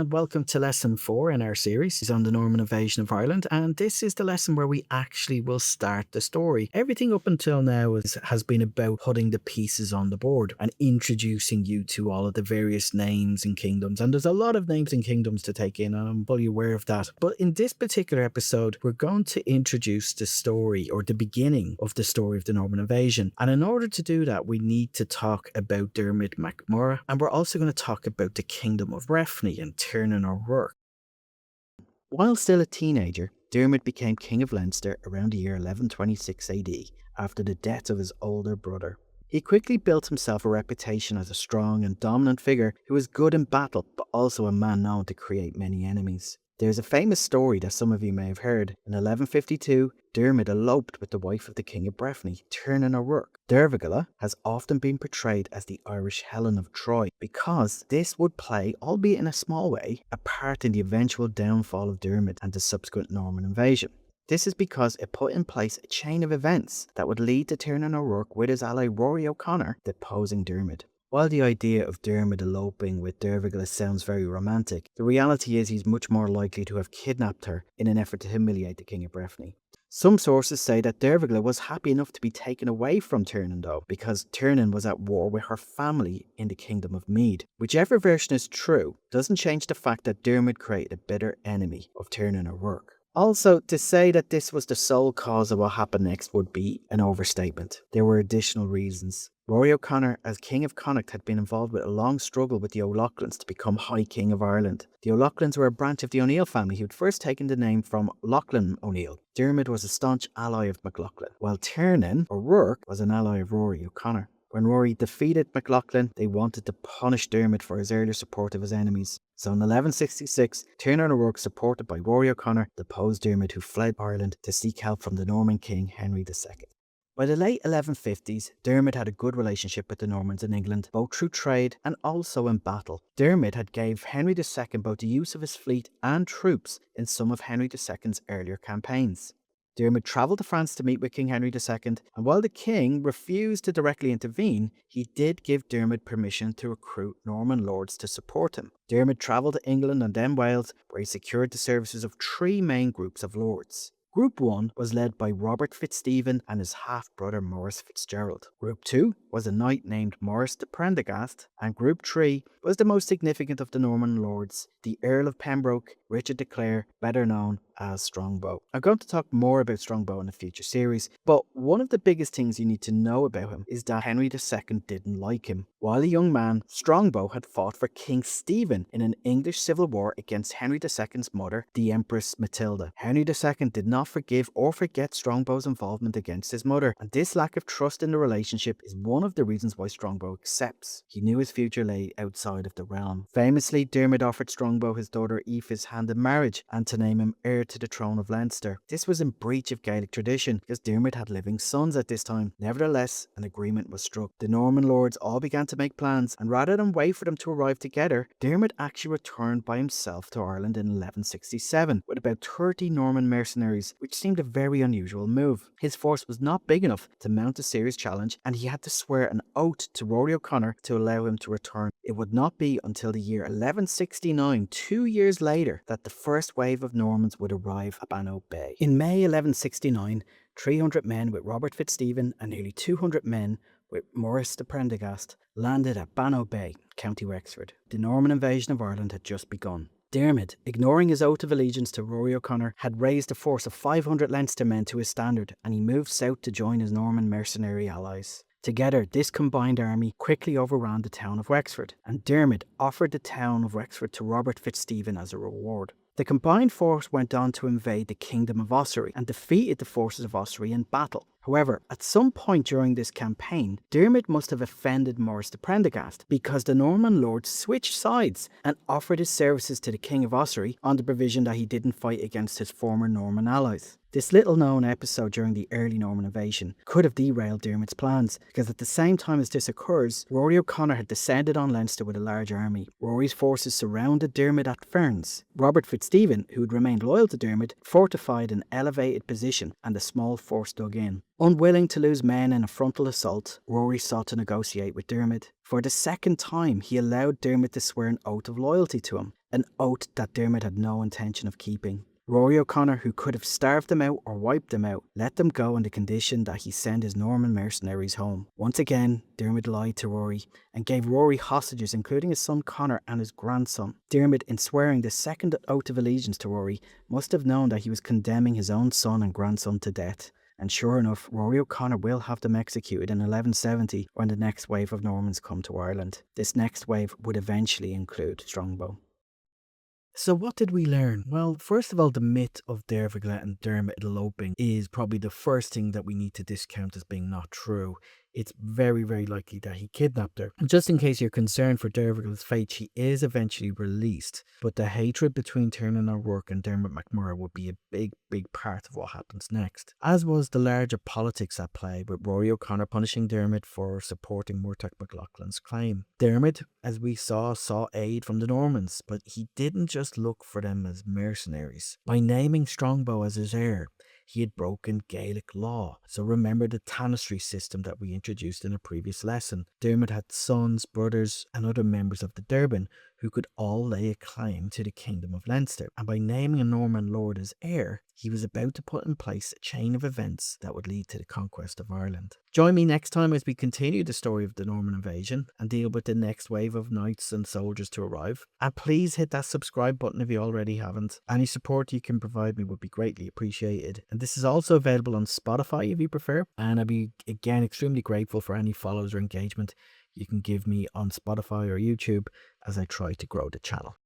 and welcome to lesson 4 in our series on the Norman invasion of Ireland. And this is the lesson where we actually will start the story. Everything up until now has been about putting the pieces on the board and introducing you to all of the various names and kingdoms. And there's a lot of names and kingdoms to take in, and I'm fully aware of that. But in this particular episode, we're going to introduce the story, or the beginning of the story of the Norman invasion. And in order to do that, we need to talk about Dermot MacMurrough, and we're also going to talk about the kingdom of Breifne and Tiernan or Rourke. While still a teenager, Dermot became king of Leinster around the year 1126 AD after the death of his older brother. He quickly built himself a reputation as a strong and dominant figure who was good in battle, but also a man known to create many enemies. There's a famous story that some of you may have heard. In 1152, Dermot eloped with the wife of the king of Breifne, Tiernan or Rourke. Dearbhforgaill has often been portrayed as the Irish Helen of Troy because this would play, albeit in a small way, a part in the eventual downfall of Dermot and the subsequent Norman invasion. This is because it put in place a chain of events that would lead to Tiernan O'Rourke with his ally Rory O'Connor deposing Dermot. While the idea of Dermot eloping with Dearbhforgaill sounds very romantic, the reality is he's much more likely to have kidnapped her in an effort to humiliate the king of Breifne. Some sources say that Dearbhforgaill was happy enough to be taken away from Tiernan though, because Tiernan was at war with her family in the kingdom of Meath. Whichever version is true doesn't change the fact that Dermot created a bitter enemy of Tiernan O'Rourke. Also, to say that this was the sole cause of what happened next would be an overstatement. There were additional reasons. Rory O'Connor, as King of Connacht, had been involved with a long struggle with the O'Loughlyns to become High King of Ireland. The O'Loughlyns were a branch of the O'Neill family who had first taken the name from Lachlan O'Neill. Dermot was a staunch ally of MacLachlan, while Tiernan, or Rourke, was an ally of Rory O'Connor. When Rory defeated MacLachlan, they wanted to punish Dermot for his earlier support of his enemies. So in 1166, Tiernan O'Rourke, supported by Rory O'Connor, deposed Dermot, who fled Ireland to seek help from the Norman king Henry II. By the late 1150s, Dermot had a good relationship with the Normans in England, both through trade and also in battle. Dermot had gave Henry II both the use of his fleet and troops in some of Henry II's earlier campaigns. Dermot travelled to France to meet with King Henry II, and while the king refused to directly intervene, he did give Dermot permission to recruit Norman lords to support him. Dermot travelled to England and then Wales, where he secured the services of 3 main groups of lords. Group 1 was led by Robert Fitzstephen and his half-brother Maurice Fitzgerald. Group 2 was a knight named Maurice de Prendergast, and Group 3 was the most significant of the Norman lords, the Earl of Pembroke, Richard de Clare, better known as Strongbow. I'm going to talk more about Strongbow in a future series, but one of the biggest things you need to know about him is that Henry II didn't like him. While a young man, Strongbow had fought for King Stephen in an English civil war against Henry II's mother, the Empress Matilda. Henry II did not forgive or forget Strongbow's involvement against his mother, and this lack of trust in the relationship is one of the reasons why Strongbow accepts. He knew his future lay outside of the realm. Famously, Dermot offered Strongbow his daughter Aoife's hand in marriage and to name him heir to the throne of Leinster. This was in breach of Gaelic tradition because Dermot had living sons at this time. Nevertheless, an agreement was struck. The Norman lords all began to make plans, and rather than wait for them to arrive together, Dermot actually returned by himself to Ireland in 1167 with about 30 Norman mercenaries, which seemed a very unusual move. His force was not big enough to mount a serious challenge, and he had to swear an oath to Rory O'Connor to allow him to return. It would not be until the year 1169, 2 years later, that the first wave of Normans would arrive at Bannow Bay. In May 1169, 300 men with Robert Fitzstephen and nearly 200 men with Maurice de Prendergast landed at Bannow Bay, County Wexford. The Norman invasion of Ireland had just begun. Dermot, ignoring his oath of allegiance to Rory O'Connor, had raised a force of 500 Leinster men to his standard, and he moved south to join his Norman mercenary allies. Together, this combined army quickly overran the town of Wexford, and Dermot offered the town of Wexford to Robert Fitzstephen as a reward. The combined force went on to invade the kingdom of Ossory and defeated the forces of Ossory in battle. However, at some point during this campaign, Dermot must have offended Maurice de Prendergast because the Norman lords switched sides and offered his services to the king of Ossory on the provision that he didn't fight against his former Norman allies. This little known episode during the early Norman invasion could have derailed Dermot's plans, because at the same time as this occurs, Rory O'Connor had descended on Leinster with a large army. Rory's forces surrounded Dermot at Ferns. Robert Fitzstephen, who had remained loyal to Dermot, fortified an elevated position and a small force dug in. Unwilling to lose men in a frontal assault, Rory sought to negotiate with Dermot. For the second time, he allowed Dermot to swear an oath of loyalty to him. an oath that Dermot had no intention of keeping. Rory O'Connor, who could have starved them out or wiped them out, let them go on the condition that he send his Norman mercenaries home. Once again, Dermot lied to Rory and gave Rory hostages, including his son Conor and his grandson. Dermot, in swearing the second oath of allegiance to Rory, must have known that he was condemning his own son and grandson to death. And sure enough, Rory O'Connor will have them executed in 1170 when the next wave of Normans come to Ireland. This next wave would eventually include Strongbow. So what did we learn? Well, first of all, the myth of Dearbhforgaill and Dermot eloping is probably the first thing that we need to discount as being not true. It's very, very likely that he kidnapped her. And just in case you're concerned for Dearbhforgaill's fate, she is eventually released. But the hatred between Tiernan O'Rourke and Dermot MacMurrough would be a big, big part of what happens next. As was the larger politics at play, with Rory O'Connor punishing Dermot for supporting Murtagh MacLachlan's claim. Dermot, as we saw aid from the Normans, but he didn't just look for them as mercenaries. By naming Strongbow as his heir, he had broken Gaelic law. So remember the tanistry system that we introduced in a previous lesson. Dermot had sons, brothers and other members of the Dearbhforgaill who could all lay a claim to the kingdom of Leinster. And by naming a Norman lord as heir, he was about to put in place a chain of events that would lead to the conquest of Ireland. Join me next time as we continue the story of the Norman invasion and deal with the next wave of knights and soldiers to arrive. And please hit that subscribe button if you already haven't. Any support you can provide me would be greatly appreciated. And this is also available on Spotify if you prefer. And I'd be again extremely grateful for any follows or engagement you can give me on Spotify or YouTube as I try to grow the channel.